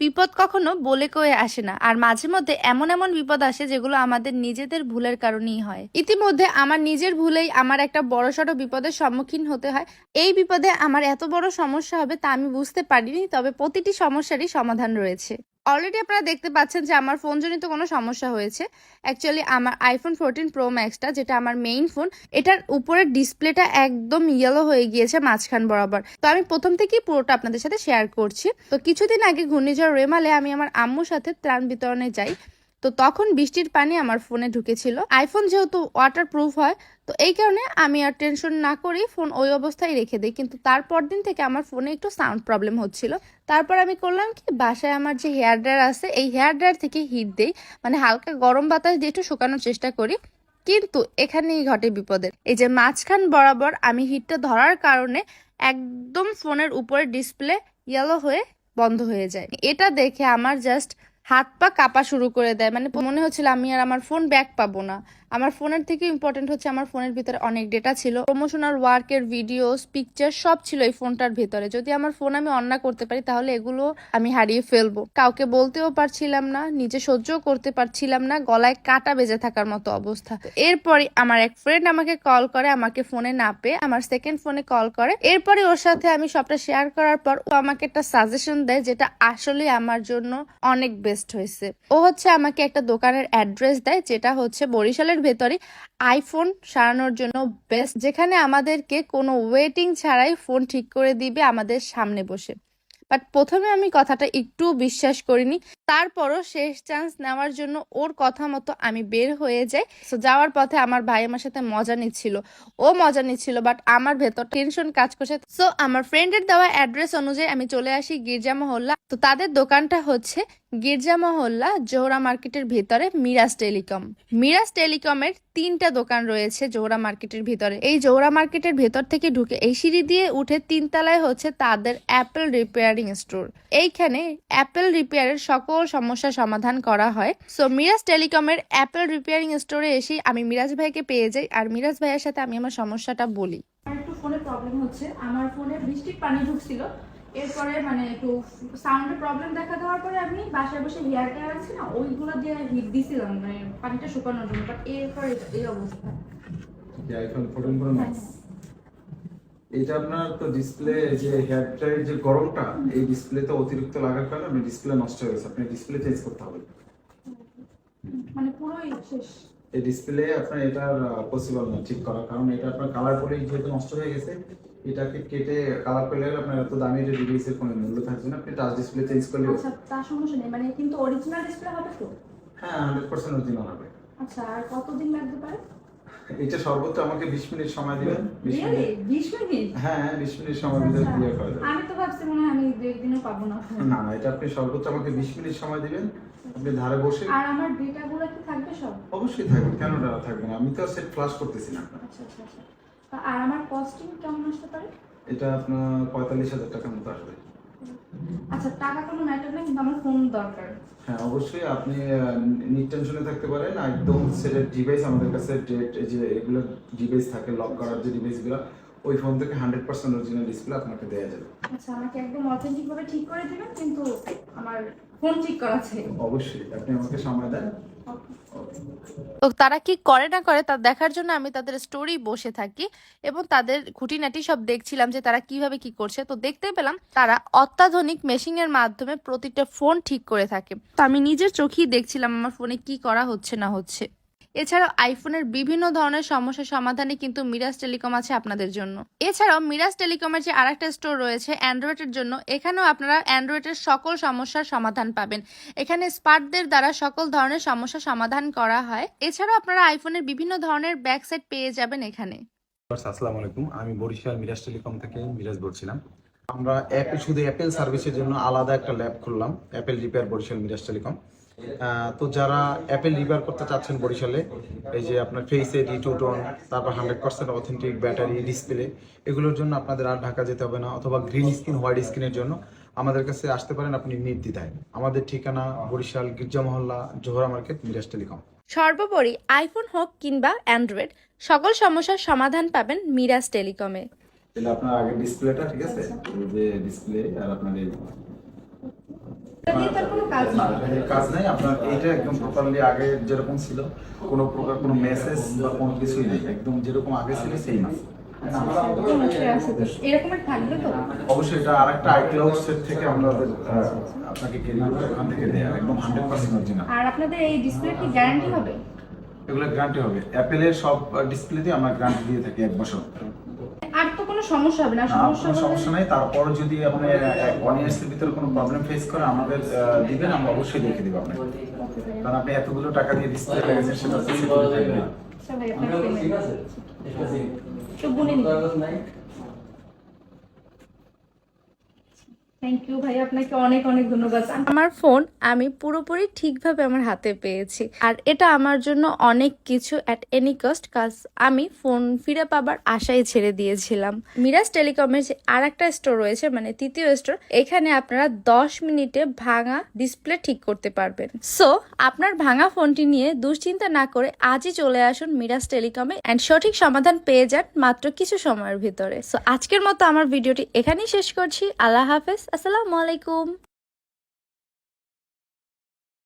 বিপদ কখনো বলে কয়ে আসে না, আর মাঝে মধ্যে এমন এমন বিপদ আসে যেগুলো আমাদের নিজেদের ভুলের কারণেই হয়। ইতিমধ্যে আমার নিজের ভুলেই আমার একটা বড়সড় বিপদের সম্মুখীন হতে হয়। এই বিপদে আমার এত বড় সমস্যা হবে তা আমি বুঝতে পারিনি, তবে প্রতিটি সমস্যারই সমাধান রয়েছে। অলরেডি আপনারা দেখতে পাচ্ছেন যে আমার ফোনজনিত কোনো সমস্যা হয়েছে। অ্যাকচুয়ালি আমার আইফোন 14 প্রো ম্যাক্সটা, যেটা আমার মেইন ফোন, এটার উপরের ডিসপ্লেটা একদম ইয়েলো হয়ে গিয়েছে মাঝখান বরাবর। তো আমি প্রথম থেকেই পুরোটা আপনাদের সাথে শেয়ার করছি। তো কিছুদিন আগে ঘূর্ণিঝড় রেমালে আমি আমার আম্মুর সাথে ত্রাণ বিতরণে যাই। তো তখন বৃষ্টির পানি আমার ফোনে ঢুকেছিল। আইফোন যেহেতু ওয়াটার প্রুফ হয়, তো এই কারণে আমি আর টেনশন না করেই ফোন ওই অবস্থায় রেখে দিই। কিন্তু তারপর দিন থেকে আমার ফোনে একটু সাউন্ড প্রবলেম হচ্ছিল। তারপর আমি করলাম কি, বাসায় আমার যে হেয়ার ড্রায়ার আছে, এই হেয়ার ড্রায়ার থেকে হিট দেই, মানে হালকা গরম বাতাস দিয়ে একটু শুকানোর চেষ্টা করি। কিন্তু এখানেই ঘটে বিপদের। এই যে মাঝখান বরাবর আমি হিটটা ধরার কারণে একদম ফোনের উপরে ডিসপ্লে ইয়েলো হয়ে বন্ধ হয়ে যায়। এটা দেখে আমার জাস্ট হাত পা কাঁপা শুরু করে দেয়, মানে মনে হচ্ছিল আমি আর আমার ফোন ব্যাক পাবো না। আমার ফোনের থেকে ইম্পর্টেন্ট হচ্ছে আমার ফোনের ভিতরে অনেক ডেটা ছিল, প্রমোশনাল ওয়ার্কের ভিডিওস, পিকচার সব ছিল এই ফোনটার ভিতরে। যদি আমার ফোন আমি অন না করতে পারি তাহলে এগুলো আমি হারিয়ে ফেলবো। কাউকে বলতেও পারছিলাম না, নিজে সহ্যও করতে পারছিলাম না, গলায় কাটা বেজে থাকার মতো অবস্থা। এরপরে আমার এক ফ্রেন্ড আমাকে কল করে, আমাকে ফোনে না পেয়ে আমার সেকেন্ড ফোনে কল করে। এরপরে ওর সাথে আমি সবটা শেয়ার করার পর ও আমাকে একটা সাজেশন দেয়, যেটা আসলে আমার জন্য অনেক বেস্ট হয়েছে। ও হচ্ছে আমাকে একটা দোকানের অ্যাড্রেস দেয়, যেটা হচ্ছে বরিশালের ভেতরে আইফোন সারানোর জন্য বেস্ট, যেখানে আমাদেরকে কোনো ওয়েটিং ছাড়াই ফোন ঠিক করে দিবে আমাদের সামনে বসে। বাট প্রথমে আমি কথাটা একটু বিশ্বাস করিনি, তারপরও শেষ চান্স নেওয়ার জন্য ওর কথা মতো আমি বের হয়ে যাই। তো যাওয়ার পথে আমার ভাই আমার সাথে মজা নিচ্ছিল, ও মজা নিচ্ছিল, বাট আমার ভেতর টেনশন কাজ করছে। সো আমার ফ্রেন্ডের দেওয়া অ্যাড্রেস অনুযায়ী আমি চলে আসি গির্জা মহল্লা। তো তাদের দোকানটা হচ্ছে গির্জা মহল্লা জোহরা মার্কেটের ভিতরে মিরাজ টেলিকম। মিরাজ টেলিকমের 3টা দোকান রয়েছে জোহরা মার্কেটের ভিতরে। এই জোহরা মার্কেটের ভেতর থেকে ঢুকে এই সিঁড়ি দিয়ে উঠে 3তলায় হচ্ছে তাদের অ্যাপেল রিপেয়ারিং স্টোর। এইখানে অ্যাপেল রিপেয়ারের সকল সমস্যা সমাধান করা হয়। সো মিরাজ টেলিকমের অ্যাপেল রিপেয়ারিং স্টোরে এসে আমি মিরাজ ভাইকে পেয়ে যাই, আর মিরাজ ভাইয়ের সাথে আমি আমার সমস্যাটা বলি। আমার একটু ফোনে প্রবলেম হচ্ছে, আমার ফোনে বৃষ্টির পানি ঢুকছিল। এরপরে মানে একটু সাউন্ডের প্রবলেম দেখা দেওয়ার পরে আমি বাসায় বসে হেয়ার ড্রায়ার আছে না, ওইগুলো দিয়ে হিট দিছিলাম মানে পানিটা শুকানোর জন্য। বাট এরপরে এই অবস্থা। আইফোন 14 প্রো ম্যাক্স, এটা আপনার তো ডিসপ্লে যে হেয়ার ড্রায়ার যে গরমটা এই ডিসপ্লেতে অতিরিক্ত লাগার কারণে আপনার ডিসপ্লে নষ্ট হয়ে গেছে। আপনি ডিসপ্লে চেঞ্জ করতে হবে। মানে পুরোই শেষ। এই ডিসপ্লে আপনার এটার পসিবল না ঠিক করা, কারণ এটা আপনার কালার পরেই যেহেতু নষ্ট হয়ে গেছে, এটাকে কেটে কালার করলে আপনার এত দামি একটা ডিভাইসের কোনো মূল্য থাকছে না। আপনি টাচ ডিসপ্লে চেঞ্জ করলে আচ্ছা, তার সমস্যা নেই, মানে কিন্তু অরিজিনাল ডিসপ্লে হবে তো? হ্যাঁ 100% অরিজিনাল হবে। আচ্ছা, আর কতদিন লাগতে পারে? এটা সর্বোচ্চ আমাকে 20 মিনিট সময় দিবেন। 20 রিয়েলি মিনিট? 20 মিনিট? হ্যাঁ 20 মিনিট সময় দিলে আচ্ছা, ক্লিয়ার করে দেবেন। আমি তো ভাবছি মনে হয় আমি 2 দিনও পাবো না। না না, এটা আপনি সর্বোচ্চ আমাকে 20 মিনিট সময় দিবেন। আপনি ধারে বসে। আর আমার ডেটাগুলো কি থাকবে সব? অবশ্যই থাকবে, কেন থাকবে না? আমি তো সেট ফ্লাশ করতেছি না। আচ্ছা আচ্ছা আচ্ছা। আর আমার কস্টিং কেমন আসতে পারে? এটা আপনার 45,000 টাকার মতো আসবে। আচ্ছা, টাকা কোনো ম্যাটার না, কিন্তু আমার ফোন দরকার। হ্যাঁ অবশ্যই আপনি নিটেনশনে থাকতে পারেন। একদম সেটের ডিভাইস আমাদের কাছে ডেট যে এগুলো ডিভাইস থাকে লক করার যে ডিভাইসগুলো, ওই ফোন থেকে 100% অরিজিনাল ডিসপ্লে আপনাকে দেওয়া যাবে। আচ্ছা, আমাকে একদম অথেন্টিক ভাবে ঠিক করে দিবেন, কিন্তু আমার ফোন ঠিক করা আছে। অবশ্যই আপনি আমাকে সময় দেন। তো তারা কি করে না করে তা দেখার জন্য আমি তাদের স্টোরি বসে থাকি এবং তাদের খুঁটিনাটি সব দেখছিলাম যে তারা কিভাবে কি করছে। তো দেখতে পেলাম তারা অত্যাধুনিক মেশিং এর মাধ্যমে প্রতিটা ফোন ঠিক করে থাকে। তো আমি নিজের চোখেই দেখছিলাম আমার ফোনে কি করা হচ্ছে না হচ্ছে। এছাড়াও আইফোনের বিভিন্ন ধরনের সমস্যার সমাধানে কিন্তু মিরাজ টেলিকম আছে আপনাদের জন্য। এছাড়াও মিরাজ টেলিকমের যে আরেকটা স্টোর রয়েছে অ্যান্ড্রয়েডের জন্য, এখানেও আপনারা অ্যান্ড্রয়েডের সকল সমস্যার সমাধান পাবেন। এখানে স্পার্টদের দ্বারা সকল ধরনের সমস্যা সমাধান করা হয়। এছাড়াও আপনারা আইফোনের বিভিন্ন ধরনের ব্যাক সাইড পেয়ে যাবেন এখানে। আসসালামু আলাইকুম, আমি বরিশাল মিরাজ টেলিকম থেকে মিরাজ বলছিলাম। আমরা শুধু অ্যাপেল সার্ভিসের জন্য আলাদা একটা ল্যাব খুললাম, Apple repair Barishal Miraj telecom. তো যারা অ্যাপেল রিপেয়ার করতে চাচ্ছেন বরিশালে, এই যে আপনার ফেস এডি, টু টোন, তারপর 100% অথেন্টিক ব্যাটারি, ডিসপ্লে, এগুলোর জন্য আপনাদের আর ঢাকা যেতে হবে না, অথবা গ্রিন স্ক্রিন, হোয়াইট স্ক্রিনের জন্য আমাদের কাছে আসতে পারেন আপনি নির্দ্বিধায়। আমাদের ঠিকানা বরিশাল গির্জা মহল্লা, জোহরা মার্কেট, মিরাজ টেলিকম। সর্বোপরি আইফোন হোক কিংবা অ্যান্ড্রয়েড, সকল সমস্যার সমাধান পাবেন মিরাজ টেলিকমে। তাহলে আপনার আগে ডিসপ্লেটা ঠিক আছে, এই যে ডিসপ্লে আর আপনার এই দিয়ে তার কোনো কাজ না, নেই। এর কাজ নাই। আপনার এইটা একদম প্রপারলি আগে যেরকম ছিল, কোনো প্রকার কোনো মেসেজ বা কোনো কিছুই নেই, একদম যেরকম আগে ছিল সেই আছে। এরকমের থাকবে তো? অবশ্যই এটা আরেকটা আইক্লাউড সেট থেকে আমাদের আপনাকে ক্যারি করে ওখান থেকে দেয়া, একদম 100% অরিজিনাল। আর আপনাদের এই ডিসপ্লে কি গ্যারান্টি হবে? এগুলো গ্যারান্টি হবে। অ্যাপেলের সব ডিসপ্লেতে আমরা গ্যারান্টি দিয়ে থাকি 1 বছর। আর তো কোনো সমস্যা হবে না? সমস্যা কোনো হলে সমস্যা নাই। তারপর যদি আপনি 1 ইয়ার্সের ভিতরে কোনো প্রবলেম ফেস করে আমাদের দিবেন, আমরা অবশ্যই দেখে দিব আপনাকে। কারণ আপনি এতগুলো টাকা দিয়ে ডিসপ্লে লাগাইছেন, সেটা তো সিকিউরিটি থাকবে। আচ্ছা ভাই, আপনার পেমেন্ট তো গুনে নিন। থ্যাংক ইউ ভাই, আপনাকে অনেক অনেক ধন্যবাদ। আমার ফোন আমি পুরোপুরি ঠিকভাবে আমার হাতে পেয়েছি, আর এটা আমার জন্য অনেক কিছু অ্যাট এনি কস্ট, কাজ আমি ফোন ফিরে পাবার আশাই ছেড়ে দিয়েছিলাম। মিরাজ টেলিকমের যে আর একটা স্টোর রয়েছে, মানে তৃতীয় স্টোর, এখানে আপনারা 10 মিনিটে ভাঙা ডিসপ্লে ঠিক করতে পারবেন। সো আপনার ভাঙা ফোনটি নিয়ে দুশ্চিন্তা না করে আজই চলে আসুন মিরাজ টেলিকমে অ্যান্ড সঠিক সমাধান পেয়ে যান মাত্র কিছু সময়ের ভিতরে। সো আজকের মতো আমার ভিডিওটি এখানেই শেষ করছি। আল্লাহ হাফেজ, আসসালামু আলাইকুম।